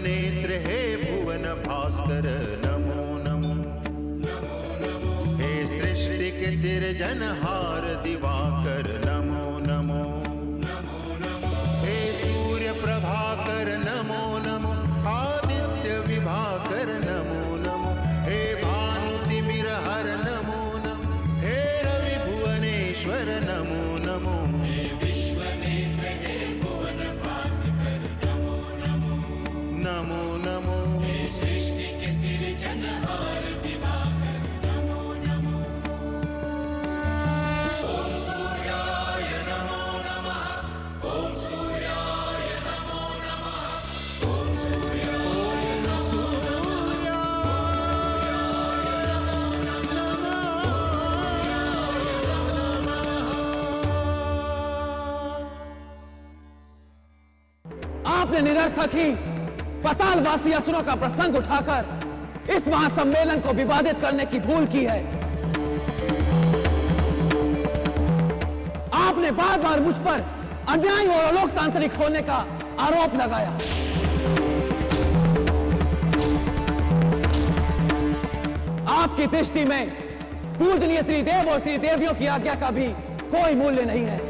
नेत्र हे भुवन भास्कर नमो नमो। हे सृष्टि के सिरजनहार दिवाकर नमो नमो। हे सूर्य प्रभाकर नमो नमो। आदित्य विभाकर नमो नमो। हे भानुतिमिरहर नमो नमो। हे रवि भुवनेश्वर नमो नमो। नमो नमो। सृष्टि के सिरजनहार दिवाकर नमो नमो। ओम सूर्याय नमो नमः। ओम सूर्याय नमो नमः। ओम सूर्याय नमो नमः। आपने निरर्थक ही पातालवासी असुरों का प्रसंग उठाकर इस महासम्मेलन को विवादित करने की भूल की है। आपने बार बार मुझ पर अन्यायी और अलोकतांत्रिक होने का आरोप लगाया। आपकी दृष्टि में पूजनीय त्रिदेव और त्रिदेवियों की आज्ञा का भी कोई मूल्य नहीं है।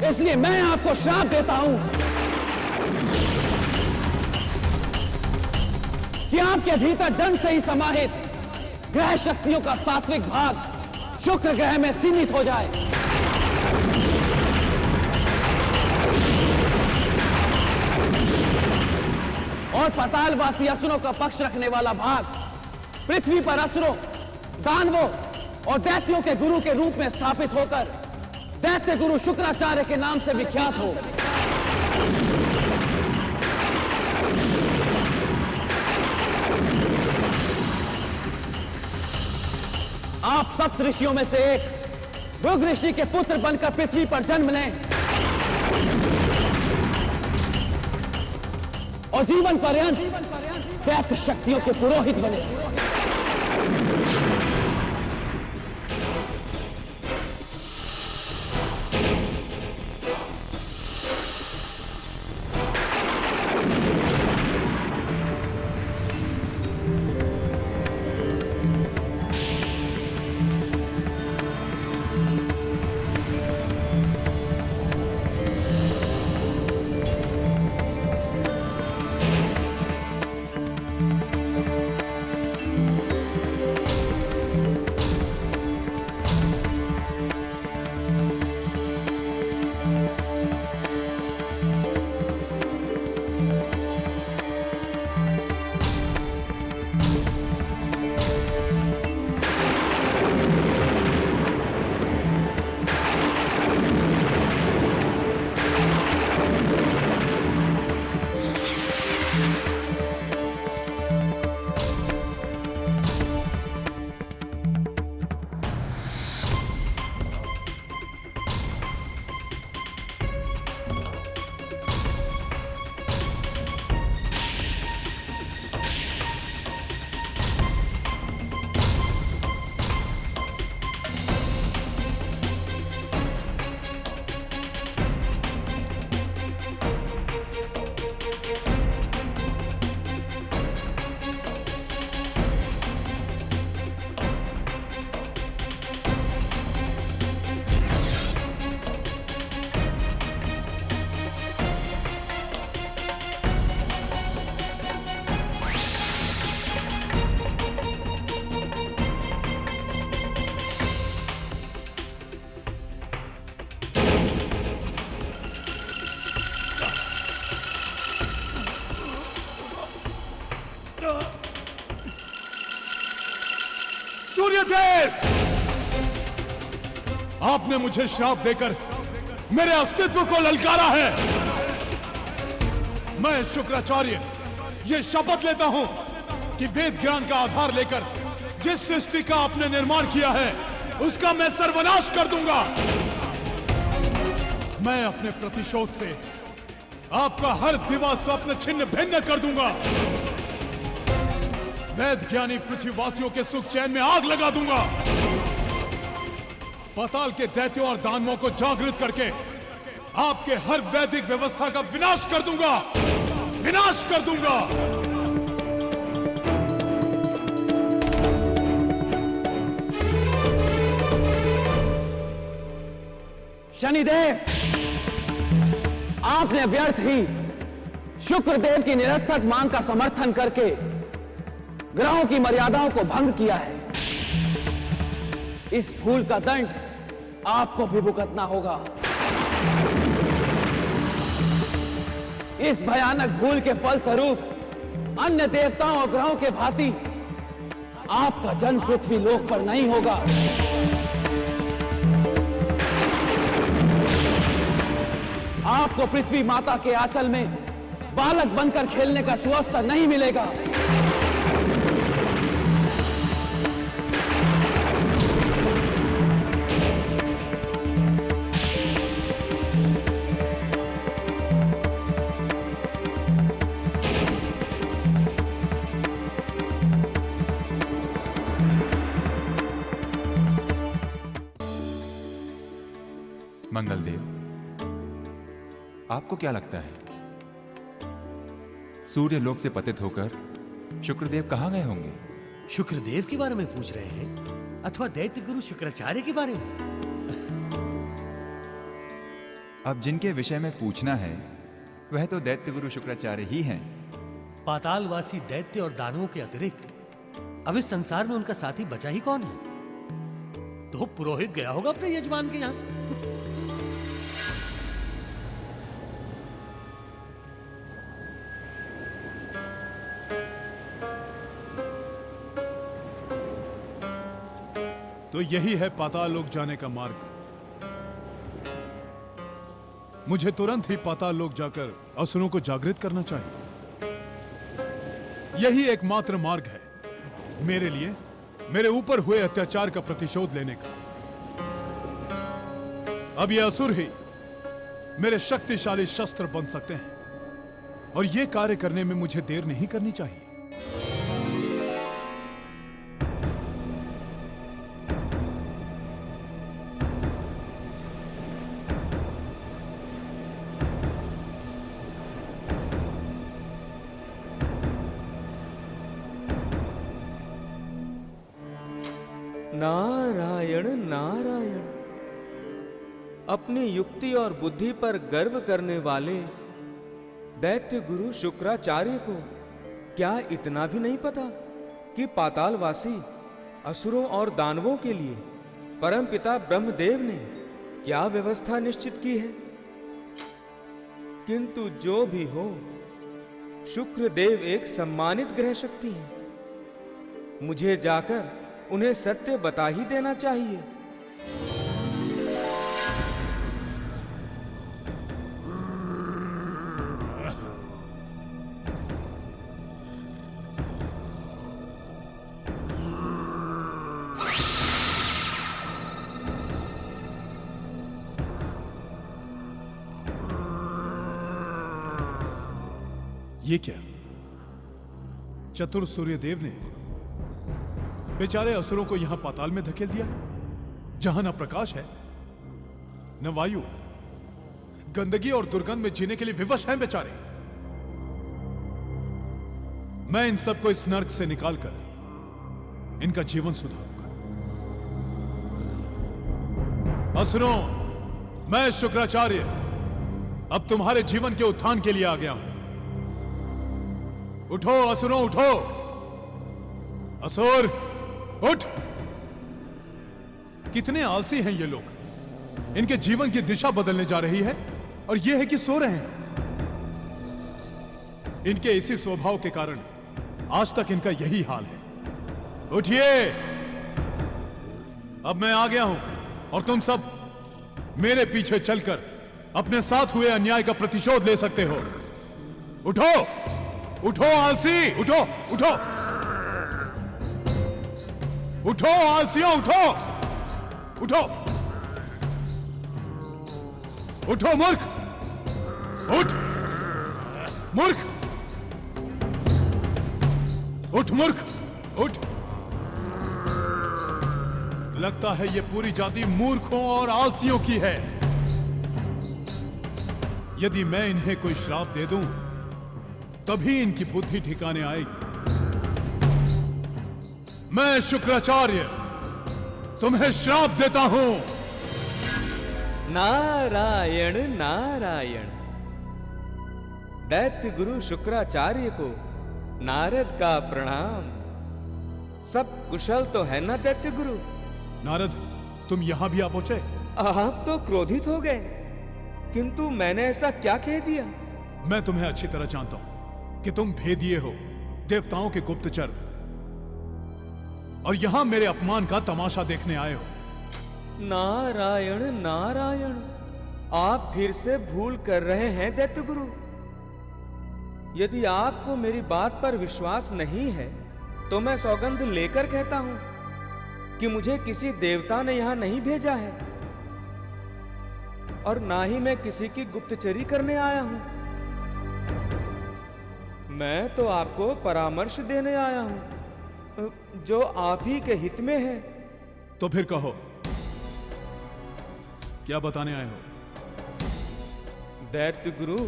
इसलिए मैं आपको श्राप देता हूं कि आपके भीतर जन्म से ही समाहित ग्रह शक्तियों का सात्विक भाग शुक्र ग्रह में सीमित हो जाए और पातालवासी असुरों का पक्ष रखने वाला भाग पृथ्वी पर असुरों, दानवों और दैत्यों के गुरु के रूप में स्थापित होकर दैत्य गुरु शुक्राचार्य के नाम से विख्यात हो। आप सप्त ऋषियों में से एक भृग ऋषि के पुत्र बनकर पृथ्वी पर जन्म लें और जीवन पर्यंत दैत्य शक्तियों के पुरोहित बने। सूर्यदेव, आपने मुझे श्राप देकर मेरे अस्तित्व को ललकारा है। मैं शुक्राचार्य ये शपथ लेता हूं कि वेद ज्ञान का आधार लेकर जिस सृष्टि का आपने निर्माण किया है उसका मैं सर्वनाश कर दूंगा। मैं अपने प्रतिशोध से आपका हर दिवा स्वप्न छिन्न भिन्न कर दूंगा। वैद ज्ञानी पृथ्वीवासियों के सुख चैन में आग लगा दूंगा। पाताल के दैत्यों और दानवों को जागृत करके आपके हर वैदिक व्यवस्था का विनाश कर दूंगा, विनाश कर दूंगा। शनिदेव, आपने व्यर्थ ही शुक्रदेव की निरर्थक मांग का समर्थन करके ग्रहों की मर्यादाओं को भंग किया है। इस भूल का दंड आपको भी भुगतना होगा। इस भयानक भूल के फलस्वरूप अन्य देवताओं और ग्रहों के भांति आपका जन्म पृथ्वी लोक पर नहीं होगा। आपको पृथ्वी माता के आंचल में बालक बनकर खेलने का सुअवसर नहीं मिलेगा। मंगलदेव, आपको क्या लगता है सूर्य लोक से पतित होकर शुक्रदेव कहां गए होंगे? शुक्रदेव के बारे में पूछ रहे हैं अथवा दैत्य गुरु शुक्राचार्य के बारे में? अब जिनके विषय में पूछना है वह तो दैत्य गुरु शुक्राचार्य ही हैं। पातालवासी दैत्य और दानवों के अतिरिक्त अब इस संसार में उनका साथी बचा ही कौन है? तो पुरोहित गया होगा अपने यजमान के यहां। तो यही है पाताल लोक जाने का मार्ग। मुझे तुरंत ही पाताल लोक जाकर असुरों को जागृत करना चाहिए। यही एकमात्र मार्ग है मेरे लिए मेरे ऊपर हुए अत्याचार का प्रतिशोध लेने का। अब ये असुर ही मेरे शक्तिशाली शस्त्र बन सकते हैं और ये कार्य करने में मुझे देर नहीं करनी चाहिए। नारायण नारायण। अपनी युक्ति और बुद्धि पर गर्व करने वाले दैत्य गुरु शुक्राचार्य को क्या इतना भी नहीं पता कि पातालवासी असुरों और दानवों के लिए परमपिता ब्रह्मदेव ने क्या व्यवस्था निश्चित की है? किंतु जो भी हो, शुक्रदेव एक सम्मानित ग्रह शक्ति है। मुझे जाकर उन्हें सत्य बता ही देना चाहिए। ये क्या? चतुर सूर्यदेव ने बेचारे असुरों को यहां पाताल में धकेल दिया, जहां न प्रकाश है न वायु, गंदगी और दुर्गंध में जीने के लिए विवश हैं बेचारे। मैं इन सबको इस नर्क से निकालकर इनका जीवन सुधारूंगा। असुरों, मैं शुक्राचार्य अब तुम्हारे जीवन के उत्थान के लिए आ गया हूं। उठो असुरों, उठो। असुर उठ। कितने आलसी हैं ये लोग। इनके जीवन की दिशा बदलने जा रही है और ये है कि सो रहे हैं। इनके इसी स्वभाव के कारण आज तक इनका यही हाल है। उठिए, अब मैं आ गया हूं और तुम सब मेरे पीछे चलकर अपने साथ हुए अन्याय का प्रतिशोध ले सकते हो। उठो, उठो आलसी, उठो, उठो, उठो आलसियों, उठो, उठो, उठो मूर्ख, उठ मूर्ख, उठ मूर्ख, उठ। लगता है ये पूरी जाति मूर्खों और आलसियों की है। यदि मैं इन्हें कोई श्राप दे दूं, तभी इनकी बुद्धि ठिकाने आएगी। मैं शुक्राचार्य तुम्हें श्राप देता हूं। नारायण नारायण। दैत्य गुरु शुक्राचार्य को नारद का प्रणाम। सब कुशल तो है ना दैत्य गुरु? नारद, तुम यहां भी आ पहुंचे? आप तो क्रोधित हो गए, किंतु मैंने ऐसा क्या कह दिया? मैं तुम्हें अच्छी तरह जानता हूं कि तुम भेदिए हो, देवताओं के गुप्तचर, और यहां मेरे अपमान का तमाशा देखने आए हो। नारायण नारायण। आप फिर से भूल कर रहे हैं दैत्य गुरु। यदि आपको मेरी बात पर विश्वास नहीं है तो मैं सौगंध लेकर कहता हूं कि मुझे किसी देवता ने यहां नहीं भेजा है, और ना ही मैं किसी की गुप्तचरी करने आया हूं। मैं तो आपको परामर्श देने आया हूं, जो आप ही के हित में है। तो फिर कहो, क्या बताने आए हो? दैत्य गुरु,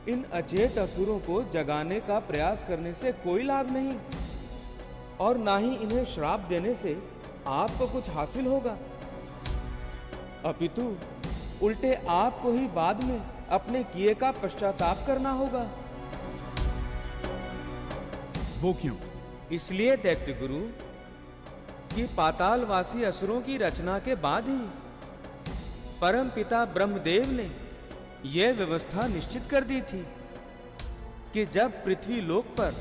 इन अचेत असुरों को जगाने का प्रयास करने से कोई लाभ नहीं, और ना ही इन्हें श्राप देने से आपको कुछ हासिल होगा, अपितु उल्टे आपको ही बाद में अपने किए का पश्चाताप करना होगा। वो क्यों? इसलिए दैत्य गुरु कि पातालवासी असुरों की रचना के बाद ही परम पिता ब्रह्मदेव ने यह व्यवस्था निश्चित कर दी थी कि जब पृथ्वी लोक पर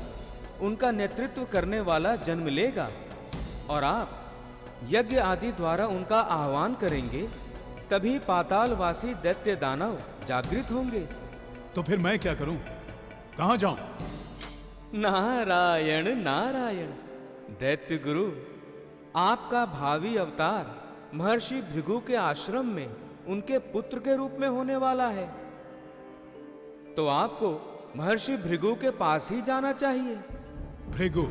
उनका नेतृत्व करने वाला जन्म लेगा और आप यज्ञ आदि द्वारा उनका आह्वान करेंगे, तभी पातालवासी दैत्य दानव जागृत होंगे। तो फिर मैं क्या करूं? कहां जाऊं? नारायण नारायण। दैत्य गुरु, आपका भावी अवतार महर्षि भृगु के आश्रम में उनके पुत्र के रूप में होने वाला है, तो आपको महर्षि भृगु के पास ही जाना चाहिए। भृगु,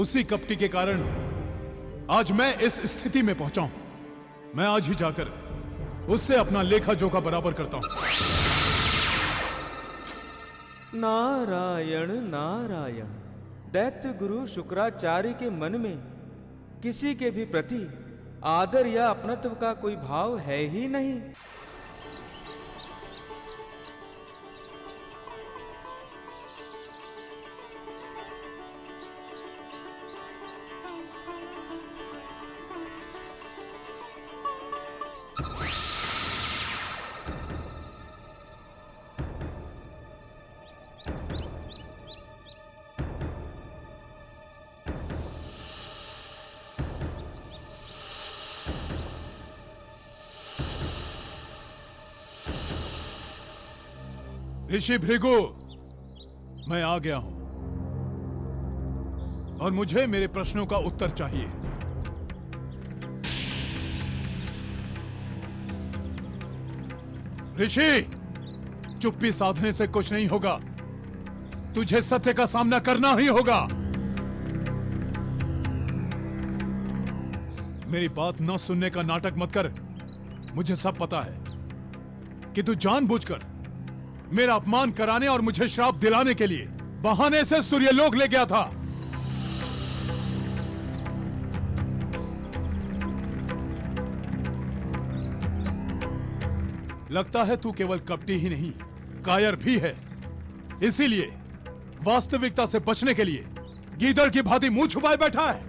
उसी कपटी के कारण आज मैं इस स्थिति में पहुंचा हूं। मैं आज ही जाकर उससे अपना लेखा जोखा बराबर करता हूं। नारायण नारायण। दैत्य गुरु शुक्राचार्य के मन में किसी के भी प्रति आदर या अपनत्व का कोई भाव है ही नहीं। ऋषि भृगु, मैं आ गया हूं और मुझे मेरे प्रश्नों का उत्तर चाहिए। ऋषि, चुप्पी साधने से कुछ नहीं होगा, तुझे सत्य का सामना करना ही होगा। मेरी बात न सुनने का नाटक मत कर। मुझे सब पता है कि तू जानबूझकर मेरा अपमान कराने और मुझे श्राप दिलाने के लिए बहाने से सूर्यलोक ले गया था। लगता है तू केवल कपटी ही नहीं, कायर भी है। इसीलिए वास्तविकता से बचने के लिए गीदड़ की भांति मुंह छुपाए बैठा है।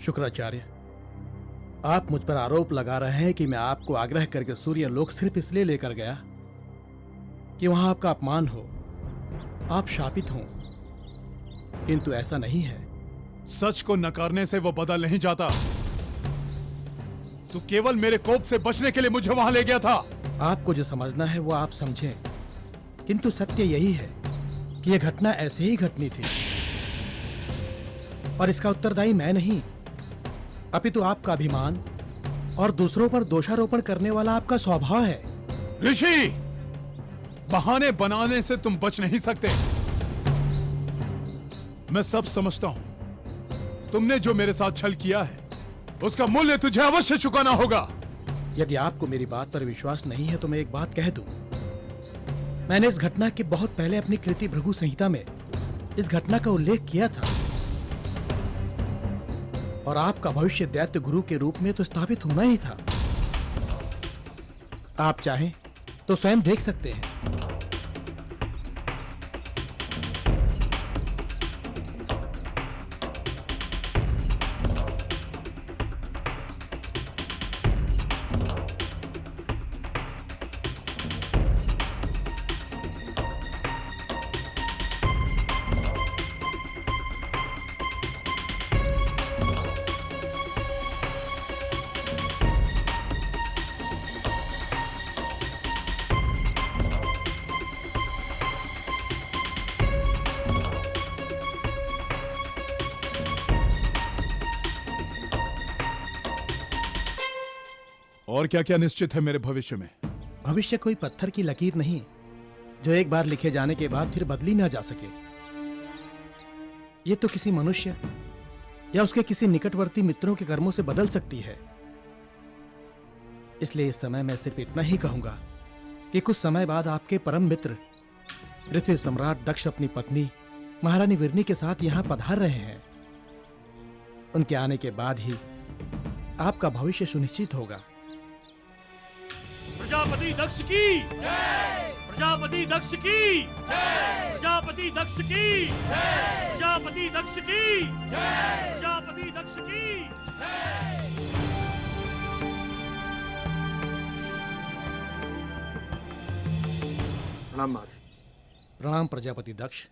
शुक्राचार्य, आप मुझ पर आरोप लगा रहे हैं कि मैं आपको आग्रह करके सूर्य लोक सिर्फ इसलिए लेकर गया कि वहां आपका अपमान हो, आप शापित हों, किंतु ऐसा नहीं है। सच को नकारने से वो बदल नहीं जाता। तू केवल मेरे कोप से बचने के लिए मुझे वहां ले गया था। आपको जो समझना है वो आप समझें, किंतु सत्य यही है कि यह घटना ऐसे ही घटनी थी और इसका उत्तरदायी मैं नहीं, अपितु आपका अभिमान और दूसरों पर दोषारोपण करने वाला आपका स्वभाव है। ऋषि, बहाने बनाने से तुम बच नहीं सकते। मैं सब समझता हूं। तुमने जो मेरे साथ छल किया है उसका मूल्य तुझे अवश्य चुकाना होगा। यदि आपको मेरी बात पर विश्वास नहीं है तो मैं एक बात कह दूं। मैंने इस घटना के बहुत पहले अपनी कृति भृगु संहिता में इस घटना का उल्लेख किया था और आपका भविष्य दैत्य गुरु के रूप में तो स्थापित होना ही था। आप चाहें तो स्वयं देख सकते हैं। और क्या क्या निश्चित है मेरे भविष्य में? भविष्य कोई पत्थर की लकीर नहीं जो एक बार लिखे जाने के बाद फिर बदली ना जा सके। ये तो किसी मनुष्य या उसके किसी निकटवर्ती मित्रों के कर्मों से बदल सकती है। इसलिए इस समय मैं सिर्फ इतना ही कहूंगा कि कुछ समय बाद आपके परम मित्र पृथ्वी सम्राट दक्ष अपनी पत्नी महारानी विरनी के साथ यहां पधार रहे हैं। उनके आने के बाद ही आपका भविष्य सुनिश्चित होगा। प्रजापति दक्ष की जय! प्रजापति दक्ष की जय! प्रजापति दक्ष की जय! प्रजापति दक्ष की जय! प्रजापति दक्ष की जय! प्रणाम प्रजापति दक्ष।